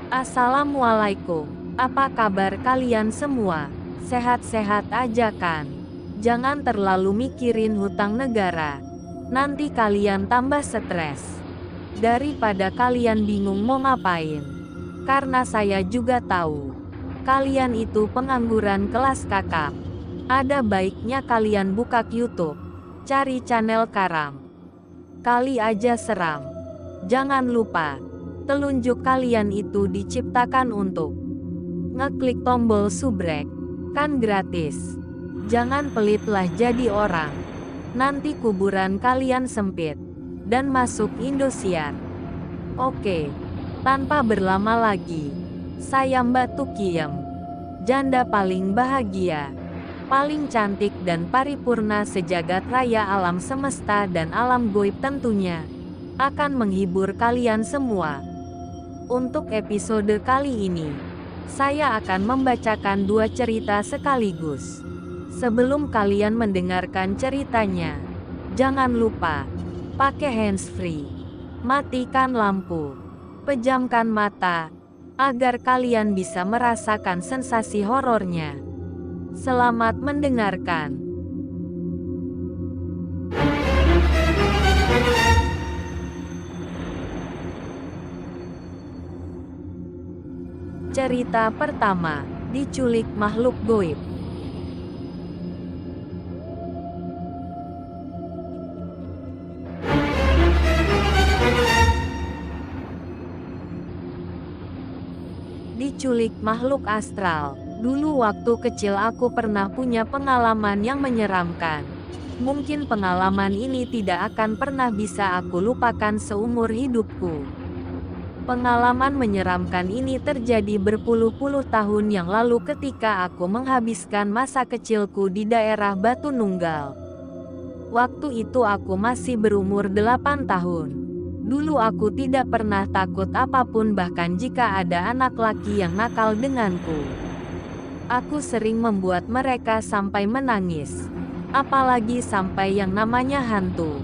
Assalamualaikum. Apa kabar kalian semua? Sehat-sehat aja kan? Jangan terlalu mikirin hutang negara. Nanti kalian tambah stres. Daripada kalian bingung mau ngapain. Karena saya juga tahu. Kalian itu pengangguran kelas kakap. Ada baiknya kalian buka YouTube. Cari channel Karam. Kali aja seram. Jangan lupa. Telunjuk kalian itu diciptakan untuk ngeklik tombol subrek. Kan gratis. Jangan pelitlah jadi orang. Nanti kuburan kalian sempit. Dan masuk Indosiar. Oke. Tanpa berlama lagi. Saya Mbak Tukiem. Janda paling bahagia. Paling cantik dan paripurna sejagat raya alam semesta dan alam goib tentunya. Akan menghibur kalian semua. Untuk episode kali ini, saya akan membacakan 2 cerita sekaligus. Sebelum kalian mendengarkan ceritanya, jangan lupa pakai handsfree, matikan lampu, pejamkan mata, agar kalian bisa merasakan sensasi horornya. Selamat mendengarkan. Cerita pertama, diculik makhluk goib. Diculik makhluk astral. Dulu waktu kecil aku pernah punya pengalaman yang menyeramkan. Mungkin pengalaman ini tidak akan pernah bisa aku lupakan seumur hidupku. Pengalaman menyeramkan ini terjadi berpuluh-puluh tahun yang lalu ketika aku menghabiskan masa kecilku di daerah Batu Nunggal. Waktu itu aku masih berumur 8 tahun. Dulu aku tidak pernah takut apapun, bahkan jika ada anak laki yang nakal denganku. Aku sering membuat mereka sampai menangis. Apalagi sampai yang namanya hantu.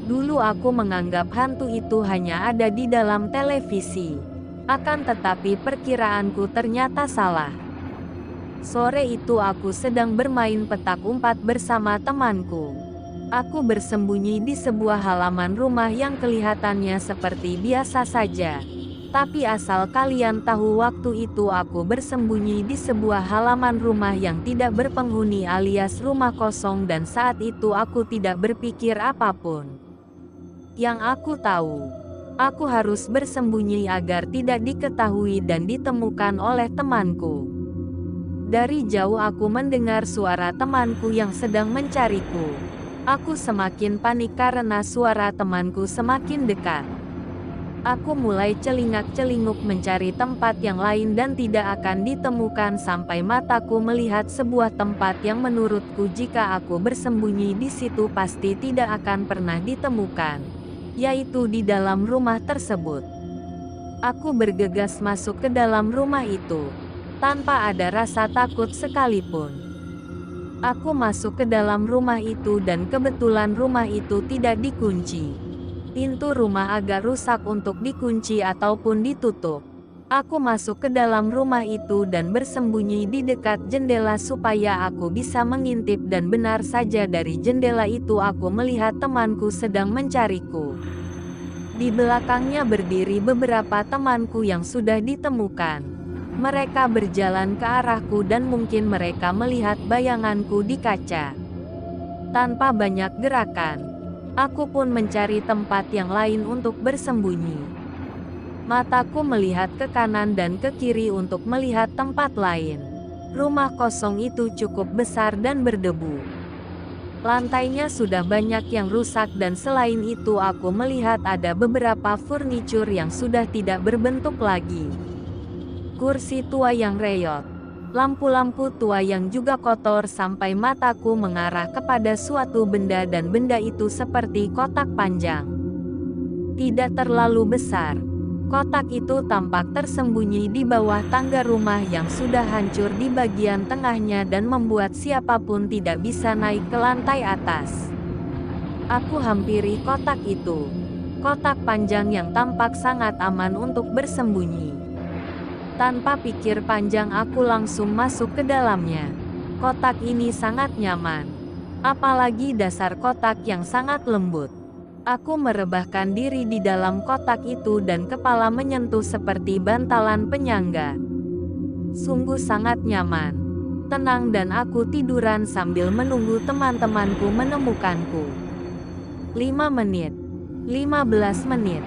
Dulu aku menganggap hantu itu hanya ada di dalam televisi. Akan tetapi perkiraanku ternyata salah. Sore itu aku sedang bermain petak umpat bersama temanku. Aku bersembunyi di sebuah halaman rumah yang kelihatannya seperti biasa saja. Tapi asal kalian tahu, waktu itu aku bersembunyi di sebuah halaman rumah yang tidak berpenghuni alias rumah kosong, dan saat itu aku tidak berpikir apapun. Yang aku tahu, aku harus bersembunyi agar tidak diketahui dan ditemukan oleh temanku. Dari jauh aku mendengar suara temanku yang sedang mencariku. Aku semakin panik karena suara temanku semakin dekat. Aku mulai celingak-celinguk mencari tempat yang lain dan tidak akan ditemukan sampai mataku melihat sebuah tempat yang menurutku jika aku bersembunyi di situ pasti tidak akan pernah ditemukan, yaitu di dalam rumah tersebut. Aku bergegas masuk ke dalam rumah itu, tanpa ada rasa takut sekalipun. Aku masuk ke dalam rumah itu dan kebetulan rumah itu tidak dikunci. Pintu rumah agak rusak untuk dikunci ataupun ditutup. Aku masuk ke dalam rumah itu dan bersembunyi di dekat jendela supaya aku bisa mengintip, dan benar saja dari jendela itu aku melihat temanku sedang mencariku. Di belakangnya berdiri beberapa temanku yang sudah ditemukan. Mereka berjalan ke arahku dan mungkin mereka melihat bayanganku di kaca. Tanpa banyak gerakan, aku pun mencari tempat yang lain untuk bersembunyi. Mataku melihat ke kanan dan ke kiri untuk melihat tempat lain. Rumah kosong itu cukup besar dan berdebu. Lantainya sudah banyak yang rusak dan selain itu aku melihat ada beberapa furnitur yang sudah tidak berbentuk lagi. Kursi tua yang reyot, lampu-lampu tua yang juga kotor, sampai mataku mengarah kepada suatu benda dan benda itu seperti kotak panjang. Tidak terlalu besar. Kotak itu tampak tersembunyi di bawah tangga rumah yang sudah hancur di bagian tengahnya dan membuat siapapun tidak bisa naik ke lantai atas. Aku hampiri kotak itu. Kotak panjang yang tampak sangat aman untuk bersembunyi. Tanpa pikir panjang aku langsung masuk ke dalamnya. Kotak ini sangat nyaman. Apalagi dasar kotak yang sangat lembut. Aku merebahkan diri di dalam kotak itu dan kepala menyentuh seperti bantalan penyangga. Sungguh sangat nyaman, tenang dan aku tiduran sambil menunggu teman-temanku menemukanku. 5 menit, 15 menit.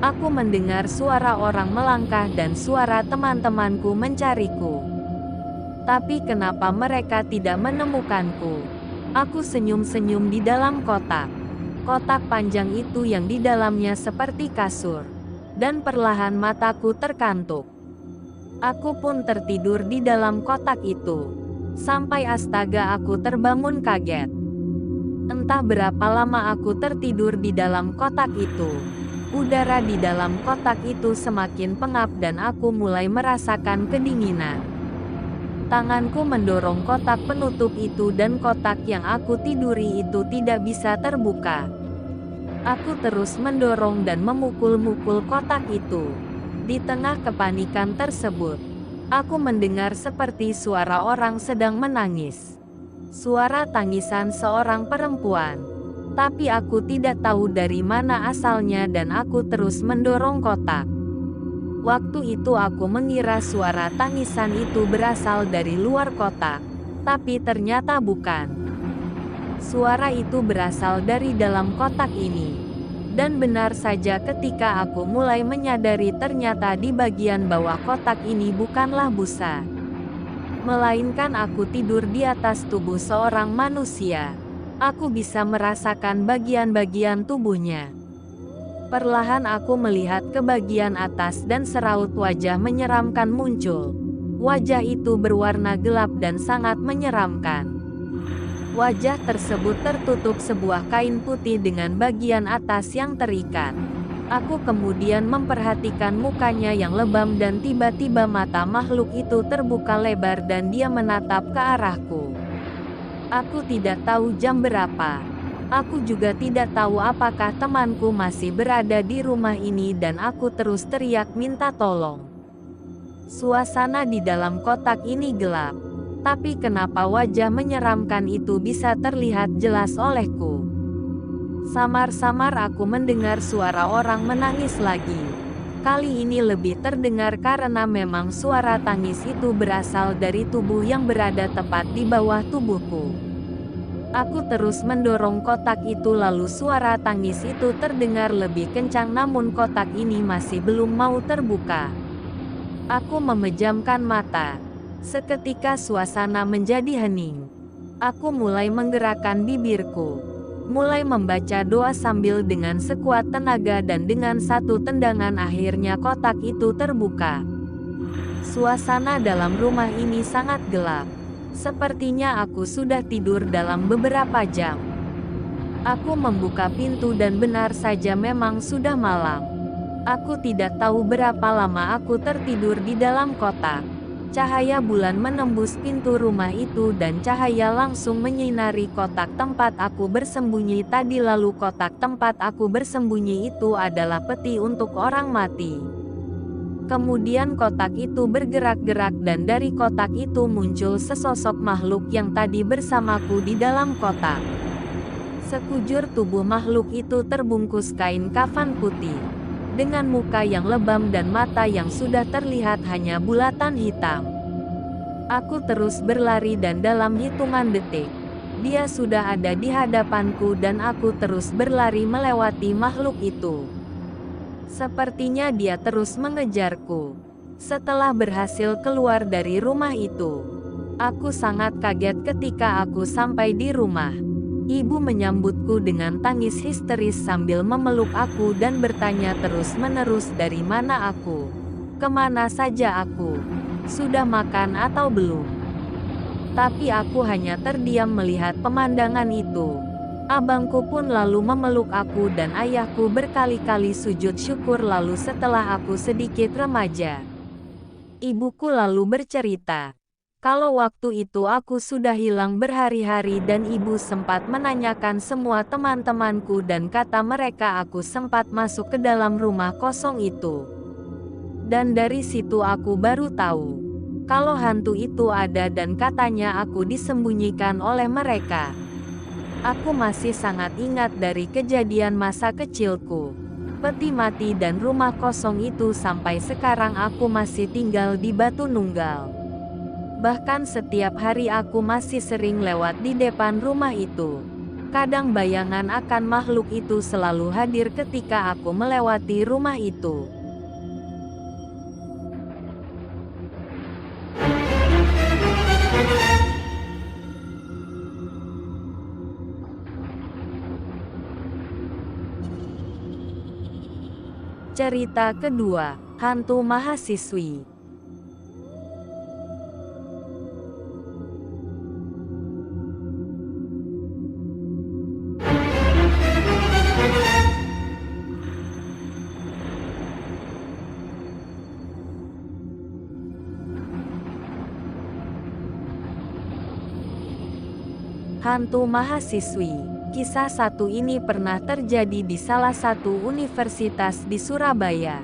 Aku mendengar suara orang melangkah dan suara teman-temanku mencariku. Tapi kenapa mereka tidak menemukanku? Aku senyum-senyum di dalam kotak. Kotak panjang itu yang di dalamnya seperti kasur. Dan perlahan mataku terkantuk. Aku pun tertidur di dalam kotak itu. Sampai astaga aku terbangun kaget. Entah berapa lama aku tertidur di dalam kotak itu. Udara di dalam kotak itu semakin pengap dan aku mulai merasakan kedinginan. Tanganku mendorong kotak penutup itu dan kotak yang aku tiduri itu tidak bisa terbuka. Aku terus mendorong dan memukul-mukul kotak itu. Di tengah kepanikan tersebut, aku mendengar seperti suara orang sedang menangis. Suara tangisan seorang perempuan. Tapi aku tidak tahu dari mana asalnya dan aku terus mendorong kotak. Waktu itu aku mengira suara tangisan itu berasal dari luar kotak. Tapi ternyata bukan. Suara itu berasal dari dalam kotak ini. Dan benar saja ketika aku mulai menyadari ternyata di bagian bawah kotak ini bukanlah busa. Melainkan aku tidur di atas tubuh seorang manusia. Aku bisa merasakan bagian-bagian tubuhnya. Perlahan aku melihat ke bagian atas dan seraut wajah menyeramkan muncul. Wajah itu berwarna gelap dan sangat menyeramkan. Wajah tersebut tertutup sebuah kain putih dengan bagian atas yang terikat. Aku kemudian memperhatikan mukanya yang lebam dan tiba-tiba mata makhluk itu terbuka lebar dan dia menatap ke arahku. Aku tidak tahu jam berapa. Aku juga tidak tahu apakah temanku masih berada di rumah ini dan aku terus teriak minta tolong. Suasana di dalam kotak ini gelap. Tapi kenapa wajah menyeramkan itu bisa terlihat jelas olehku? Samar-samar aku mendengar suara orang menangis lagi. Kali ini lebih terdengar karena memang suara tangis itu berasal dari tubuh yang berada tepat di bawah tubuhku. Aku terus mendorong kotak itu lalu suara tangis itu terdengar lebih kencang namun kotak ini masih belum mau terbuka. Aku memejamkan mata. Seketika suasana menjadi hening. Aku mulai menggerakkan bibirku. Mulai membaca doa sambil dengan sekuat tenaga dan dengan satu tendangan akhirnya kotak itu terbuka. Suasana dalam rumah ini sangat gelap. Sepertinya aku sudah tidur dalam beberapa jam. Aku membuka pintu dan benar saja memang sudah malam. Aku tidak tahu berapa lama aku tertidur di dalam kotak. Cahaya bulan menembus pintu rumah itu dan cahaya langsung menyinari kotak tempat aku bersembunyi tadi lalu kotak tempat aku bersembunyi itu adalah peti untuk orang mati. Kemudian kotak itu bergerak-gerak dan dari kotak itu muncul sesosok makhluk yang tadi bersamaku di dalam kotak. Sekujur tubuh makhluk itu terbungkus kain kafan putih. Dengan muka yang lebam dan mata yang sudah terlihat hanya bulatan hitam. Aku terus berlari dan dalam hitungan detik, dia sudah ada di hadapanku dan aku terus berlari melewati makhluk itu. Sepertinya dia terus mengejarku. Setelah berhasil keluar dari rumah itu, aku sangat kaget ketika aku sampai di rumah. Ibu menyambutku dengan tangis histeris sambil memeluk aku dan bertanya terus-menerus dari mana aku. Kemana saja aku? Sudah makan atau belum? Tapi aku hanya terdiam melihat pemandangan itu. Abangku pun lalu memeluk aku dan ayahku berkali-kali sujud syukur lalu setelah aku sedikit remaja. Ibuku lalu bercerita. Kalau waktu itu aku sudah hilang berhari-hari dan ibu sempat menanyakan semua teman-temanku dan kata mereka aku sempat masuk ke dalam rumah kosong itu. Dan dari situ aku baru tahu kalau hantu itu ada dan katanya aku disembunyikan oleh mereka. Aku masih sangat ingat dari kejadian masa kecilku. Peti mati dan rumah kosong itu sampai sekarang aku masih tinggal di Batu Nunggal. Bahkan setiap hari aku masih sering lewat di depan rumah itu. Kadang bayangan akan makhluk itu selalu hadir ketika aku melewati rumah itu. Cerita kedua, hantu mahasiswi. Hantu mahasiswi. Kisah satu ini pernah terjadi di salah satu universitas di Surabaya.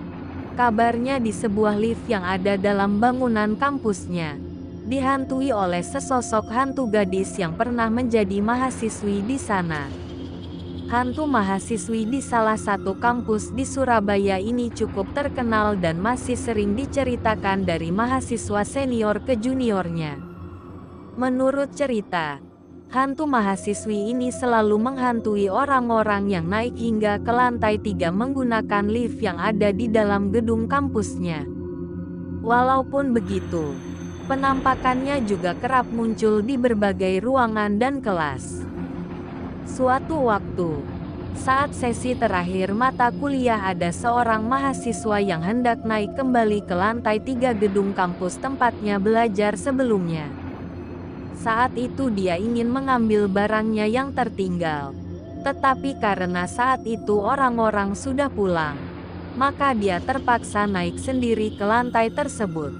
Kabarnya di sebuah lift yang ada dalam bangunan kampusnya dihantui oleh sesosok hantu gadis yang pernah menjadi mahasiswi di sana. Hantu mahasiswi di salah satu kampus di Surabaya ini cukup terkenal dan masih sering diceritakan dari mahasiswa senior ke juniornya. Menurut cerita, hantu mahasiswi ini selalu menghantui orang-orang yang naik hingga ke lantai 3 menggunakan lift yang ada di dalam gedung kampusnya. Walaupun begitu, penampakannya juga kerap muncul di berbagai ruangan dan kelas. Suatu waktu, saat sesi terakhir mata kuliah ada seorang mahasiswa yang hendak naik kembali ke lantai 3 gedung kampus tempatnya belajar sebelumnya. Saat itu dia ingin mengambil barangnya yang tertinggal. Tetapi karena saat itu orang-orang sudah pulang, maka dia terpaksa naik sendiri ke lantai tersebut.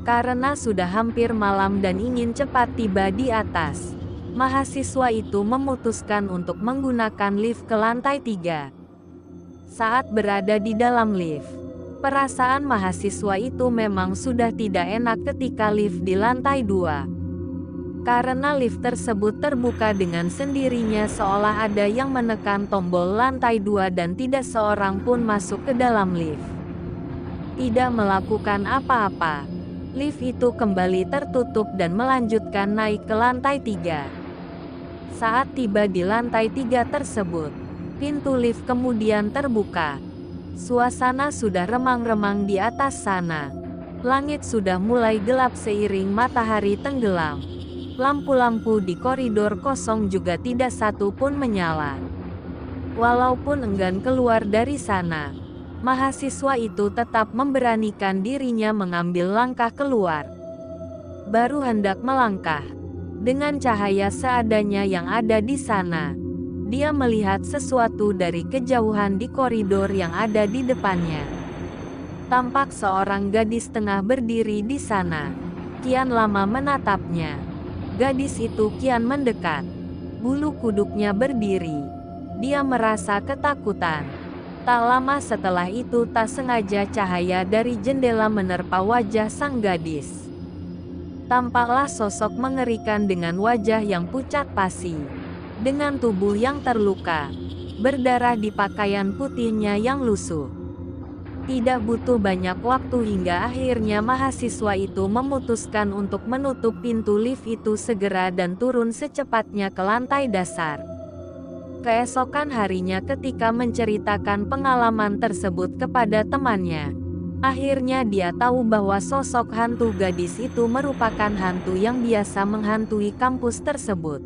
Karena sudah hampir malam dan ingin cepat tiba di atas, mahasiswa itu memutuskan untuk menggunakan lift ke lantai 3. Saat berada di dalam lift, perasaan mahasiswa itu memang sudah tidak enak ketika lift di lantai 2. Karena lift tersebut terbuka dengan sendirinya seolah ada yang menekan tombol lantai 2 dan tidak seorang pun masuk ke dalam lift. Tidak melakukan apa-apa, lift itu kembali tertutup dan melanjutkan naik ke lantai 3. Saat tiba di lantai 3 tersebut, pintu lift kemudian terbuka. Suasana sudah remang-remang di atas sana. Langit sudah mulai gelap seiring matahari tenggelam. Lampu-lampu di koridor kosong juga tidak satu pun menyala. Walaupun enggan keluar dari sana, mahasiswa itu tetap memberanikan dirinya mengambil langkah keluar. Baru hendak melangkah, dengan cahaya seadanya yang ada di sana, dia melihat sesuatu dari kejauhan di koridor yang ada di depannya. Tampak seorang gadis tengah berdiri di sana. Kian lama menatapnya. Gadis itu kian mendekat. Bulu kuduknya berdiri. Dia merasa ketakutan. Tak lama setelah itu tak sengaja cahaya dari jendela menerpa wajah sang gadis. Tampaklah sosok mengerikan dengan wajah yang pucat pasi. Dengan tubuh yang terluka. Berdarah di pakaian putihnya yang lusuh. Tidak butuh banyak waktu hingga akhirnya mahasiswa itu memutuskan untuk menutup pintu lift itu segera dan turun secepatnya ke lantai dasar. Keesokan harinya ketika menceritakan pengalaman tersebut kepada temannya, akhirnya dia tahu bahwa sosok hantu gadis itu merupakan hantu yang biasa menghantui kampus tersebut.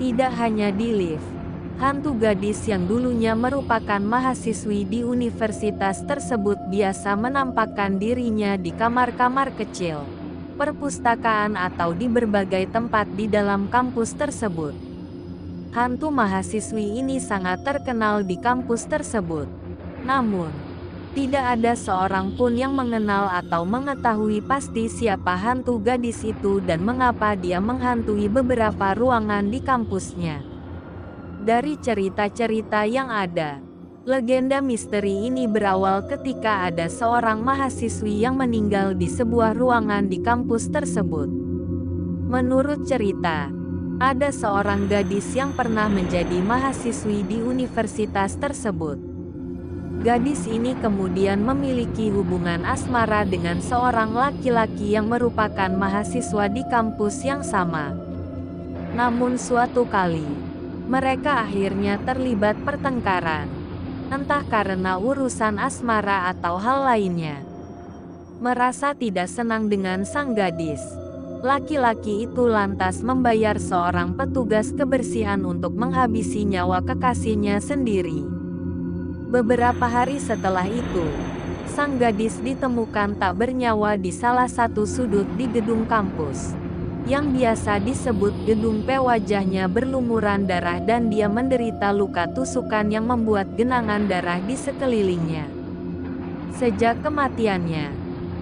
Tidak hanya di lift. Hantu gadis yang dulunya merupakan mahasiswi di universitas tersebut biasa menampakkan dirinya di kamar-kamar kecil, perpustakaan atau di berbagai tempat di dalam kampus tersebut. Hantu mahasiswi ini sangat terkenal di kampus tersebut. Namun, tidak ada seorang pun yang mengenal atau mengetahui pasti siapa hantu gadis itu dan mengapa dia menghantui beberapa ruangan di kampusnya. Dari cerita-cerita yang ada, Legenda misteri ini berawal ketika ada seorang mahasiswi yang meninggal di sebuah ruangan di kampus tersebut. Menurut cerita, ada seorang gadis yang pernah menjadi mahasiswi di universitas tersebut. Gadis ini kemudian memiliki hubungan asmara dengan seorang laki-laki yang merupakan mahasiswa di kampus yang sama. Namun suatu kali, mereka akhirnya terlibat pertengkaran. Entah karena urusan asmara atau hal lainnya. Merasa tidak senang dengan sang gadis, laki-laki itu lantas membayar seorang petugas kebersihan untuk menghabisi nyawa kekasihnya sendiri. Beberapa hari setelah itu, sang gadis ditemukan tak bernyawa di salah satu sudut di gedung kampus, yang biasa disebut gedung P. Wajahnya berlumuran darah dan dia menderita luka tusukan yang membuat genangan darah di sekelilingnya. Sejak kematiannya,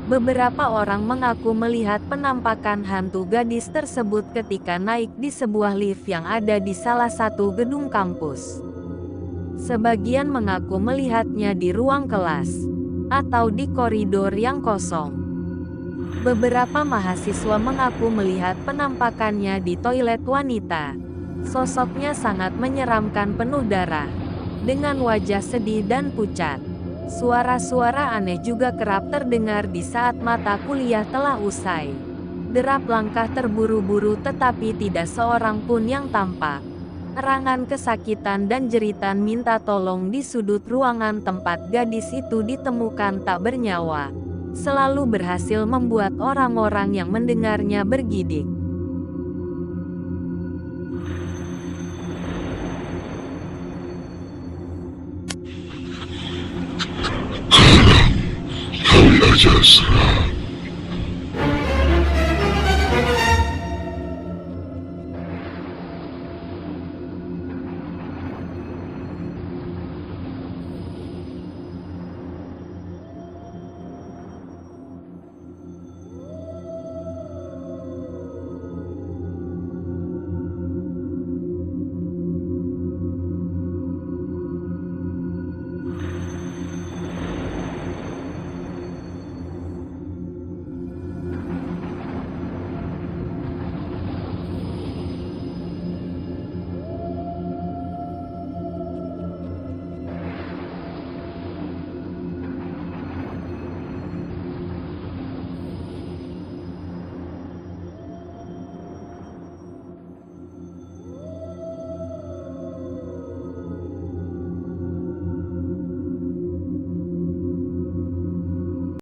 beberapa orang mengaku melihat penampakan hantu gadis tersebut ketika naik di sebuah lift yang ada di salah satu gedung kampus. Sebagian mengaku melihatnya di ruang kelas, atau di koridor yang kosong. Beberapa mahasiswa mengaku melihat penampakannya di toilet wanita. Sosoknya sangat menyeramkan, penuh darah, dengan wajah sedih dan pucat. Suara-suara aneh juga kerap terdengar di saat mata kuliah telah usai. Derap langkah terburu-buru tetapi tidak seorang pun yang tampak. Erangan kesakitan dan jeritan minta tolong di sudut ruangan tempat gadis itu ditemukan tak bernyawa, selalu berhasil membuat orang-orang yang mendengarnya bergidik. Kali aja serah.